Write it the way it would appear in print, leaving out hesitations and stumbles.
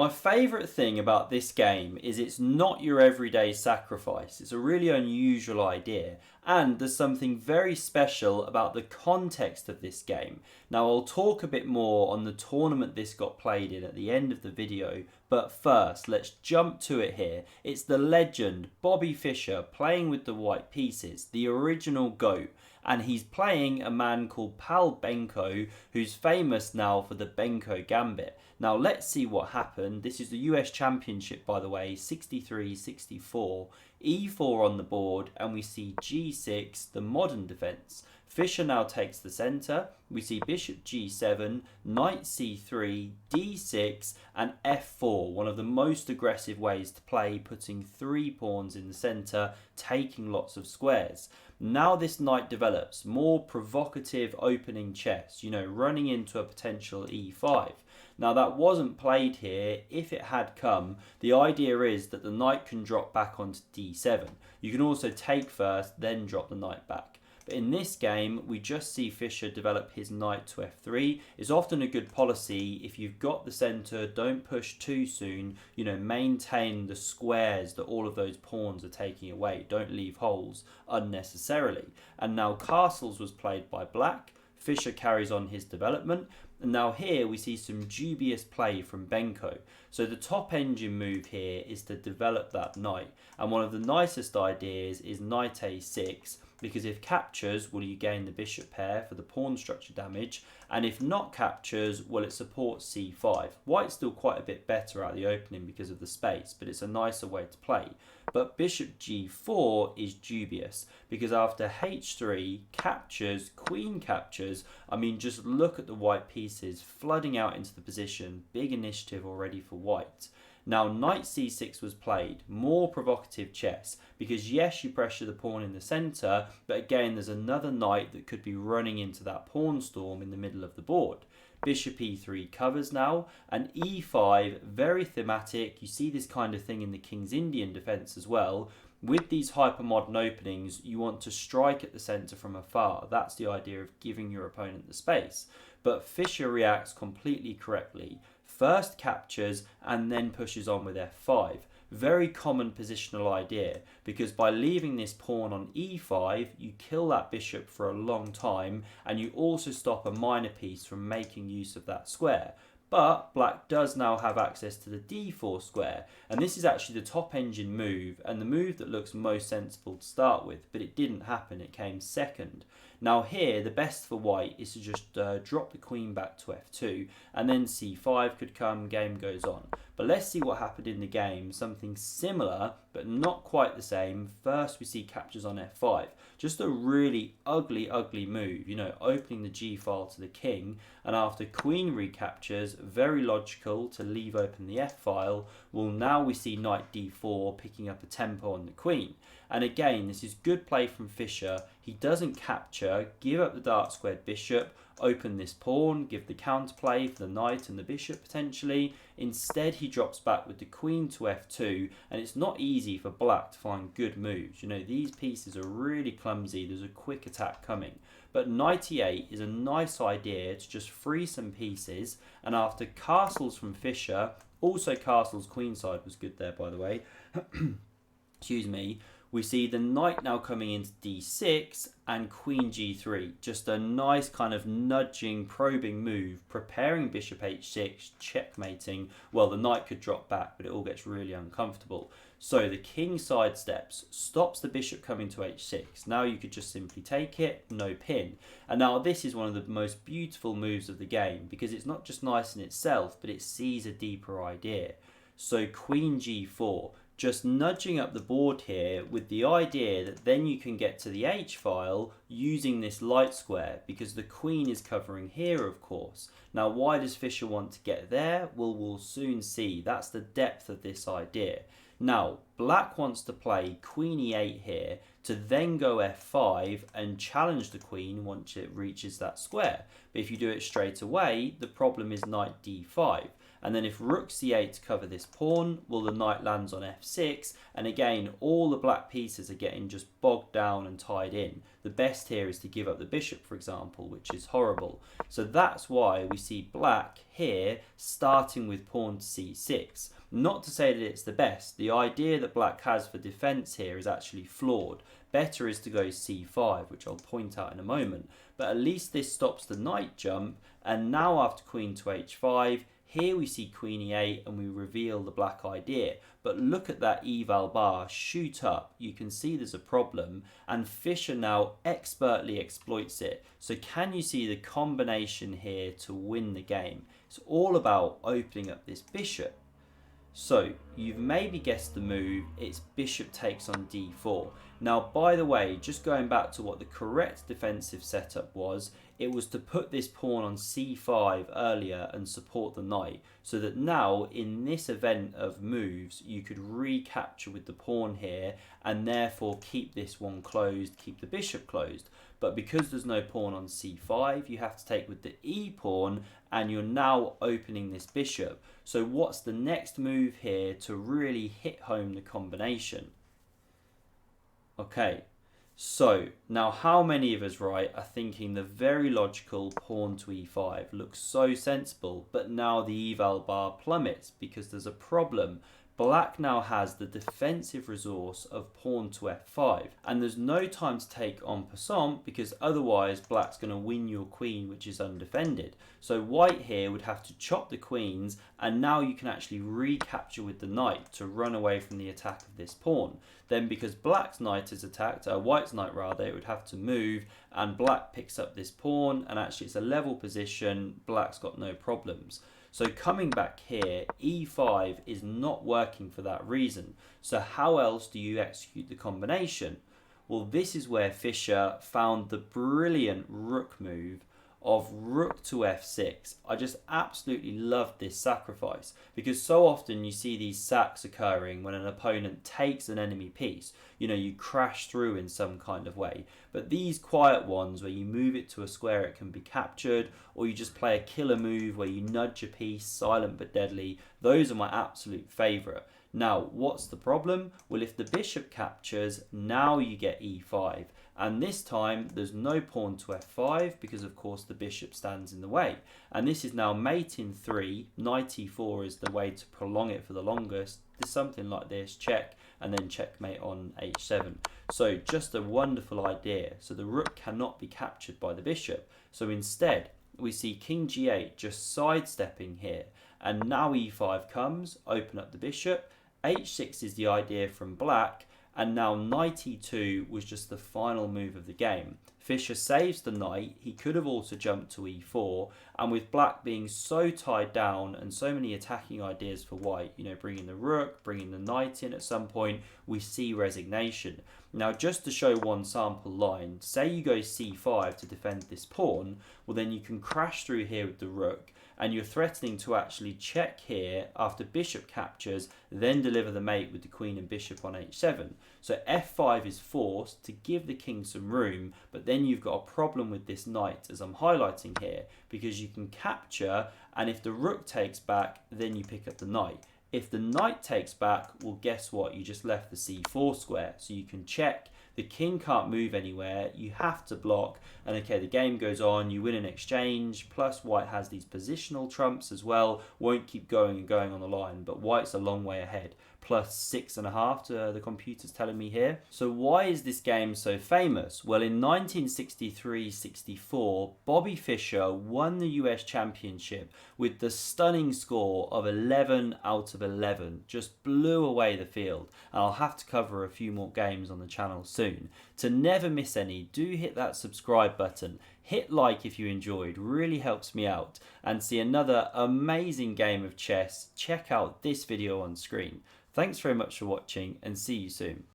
My favourite thing about this game is it's not your everyday sacrifice. It's a really unusual idea, and there's something very special about the context of this game. Now I'll talk a bit more on the tournament this got played in at the end of the video, but first let's jump to it here. It's the legend Bobby Fischer playing with the white pieces, the original GOAT. And he's playing a man called Pal Benko, who's famous now for the Benko Gambit. Now let's see what happened. This is the US Championship, by the way, 63-64, e4 on the board, and we see g6, the modern defense. Fischer now takes the center. We see bishop g7, knight c3, d6, and f4, one of the most aggressive ways to play, putting 3 pawns in the center, taking lots of squares. Now this knight develops more provocative opening chess, running into a potential e5. Now that wasn't played here. If it had come, the idea is that the knight can drop back onto d7. You can also take first, then drop the knight back. But in this game, we just see Fischer develop his knight to f3. It's often a good policy. If you've got the center, don't push too soon. Maintain the squares that all of those pawns are taking away. Don't leave holes unnecessarily. And now castles was played by black. Fischer carries on his development. And now here we see some dubious play from Benko. So the top engine move here is to develop that knight. And one of the nicest ideas is knight a6. Because if captures, well, you gain the bishop pair for the pawn structure damage, and if not captures, well, it supports c5. White's still quite a bit better at the opening because of the space, but it's a nicer way to play. But bishop g4 is dubious, because after h3, captures, queen captures, just look at the white pieces flooding out into the position. Big initiative already for white. Now knight c6 was played, more provocative chess, because yes, you pressure the pawn in the centre, but again there's another knight that could be running into that pawn storm in the middle of the board. Bishop e3 covers now, and e5, very thematic. You see this kind of thing in the King's Indian defence as well. With these hypermodern openings, you want to strike at the centre from afar. That's the idea of giving your opponent the space. But Fischer reacts completely correctly. First captures and then pushes on with f5. Very common positional idea, because by leaving this pawn on e5, you kill that bishop for a long time, and you also stop a minor piece from making use of that square. But black does now have access to the d4 square, and this is actually the top engine move, and the move that looks most sensible to start with, but it didn't happen, it came second. Now here, the best for white is to just drop the queen back to f2, and then c5 could come, game goes on. But let's see what happened in the game, something similar, but not quite the same. First we see captures on f5, just a really ugly move, opening the g file to the king, and after queen recaptures, very logical to leave open the f file. Well, now we see knight d4 picking up a tempo on the queen. And again, this is good play from Fischer. He doesn't capture, give up the dark squared bishop, open this pawn, give the counterplay for the knight and the bishop potentially. Instead, he drops back with the queen to f2, and it's not easy for black to find good moves. These pieces are really clumsy. There's a quick attack coming. But knight e8 is a nice idea to just free some pieces, and after castles from Fischer, also castles queenside was good there, by the way. Excuse me. We see the knight now coming into d6 and queen g3. Just a nice kind of nudging, probing move, preparing bishop h6, checkmating. Well, the knight could drop back, but it all gets really uncomfortable. So the king sidesteps, stops the bishop coming to h6. Now you could just simply take it, no pin. And now this is one of the most beautiful moves of the game, because it's not just nice in itself, but it sees a deeper idea. So queen g4. Just nudging up the board here with the idea that then you can get to the h file using this light square, because the queen is covering here, of course. Now why does Fischer want to get there? Well, we'll soon see. That's the depth of this idea. Now black wants to play queen e8 here to then go f5 and challenge the queen once it reaches that square. But if you do it straight away, the problem is knight d5. And then if rook c8 to cover this pawn, well, the knight lands on f6. And again, all the black pieces are getting just bogged down and tied in. The best here is to give up the bishop, for example, which is horrible. So that's why we see black here starting with pawn to c6. Not to say that it's the best. The idea that black has for defense here is actually flawed. Better is to go c5, which I'll point out in a moment. But at least this stops the knight jump. And now after queen to h5, here we see queen e8 and we reveal the black idea. But look at that eval bar shoot up. You can see there's a problem, and Fischer now expertly exploits it. So can you see the combination here to win the game? It's all about opening up this bishop. So you've maybe guessed the move. It's bishop takes on d4. Now, by the way, just going back to what the correct defensive setup was, it was to put this pawn on c5 earlier and support the knight, so that now in this event of moves you could recapture with the pawn here and therefore keep this one closed, keep the bishop closed. But because there's no pawn on c5, you have to take with the e pawn, and you're now opening this bishop. So what's the next move here to really hit home the combination? Okay, so now how many of us, right, are thinking the very logical pawn to e5 looks so sensible, but now the eval bar plummets because there's a problem. Black now has the defensive resource of pawn to f5, and there's no time to take en passant because otherwise black's going to win your queen, which is undefended. So white here would have to chop the queens, and now you can actually recapture with the knight to run away from the attack of this pawn. Then because black's knight is attacked, white's knight rather, it would have to move, and black picks up this pawn, and actually it's a level position, black's got no problems. So coming back here, e5 is not working for that reason. So how else do you execute the combination? Well, this is where Fischer found the brilliant rook move of rook to f6. I just absolutely love this sacrifice because so often you see these sacks occurring when an opponent takes an enemy piece. You know, you crash through in some kind of way. But these quiet ones where you move it to a square it can be captured, or you just play a killer move where you nudge a piece, silent but deadly, those are my absolute favourite. Now, what's the problem? Well, if the bishop captures, now you get e5. And this time, there's no pawn to f5 because, of course, the bishop stands in the way. And this is now mate in 3. Knight e4 is the way to prolong it for the longest. There's something like this, check, and then checkmate on h7. So just a wonderful idea. So the rook cannot be captured by the bishop. So instead, we see king g8 just sidestepping here. And now e5 comes, open up the bishop. h6 is the idea from black, and now knight e2 was just the final move of the game. Fischer saves the knight. He could have also jumped to e4, and with black being so tied down and so many attacking ideas for white, you know, bringing the rook, bringing the knight in at some point, we see resignation. Now, just to show one sample line, say you go c5 to defend this pawn, well then you can crash through here with the rook, and you're threatening to actually check here after bishop captures, then deliver the mate with the queen and bishop on h7. So f5 is forced to give the king some room, but then you've got a problem with this knight, as I'm highlighting here, because you can capture, and if the rook takes back, then you pick up the knight. If the knight takes back, well, guess what? You just left the c4 square, so you can check. The king can't move anywhere, you have to block, and okay, the game goes on, you win an exchange, plus white has these positional trumps as well, won't keep going and going on the line, but white's a long way ahead, plus 6.5 to the computer's telling me here. So why is this game so famous? Well, in 1963-64, Bobby Fischer won the US Championship with the stunning score of 11 out of 11, just blew away the field, and I'll have to cover a few more games on the channel soon. To never miss any, do hit that subscribe button, hit like if you enjoyed, really helps me out, and see another amazing game of chess, check out this video on screen. Thanks very much for watching, and see you soon.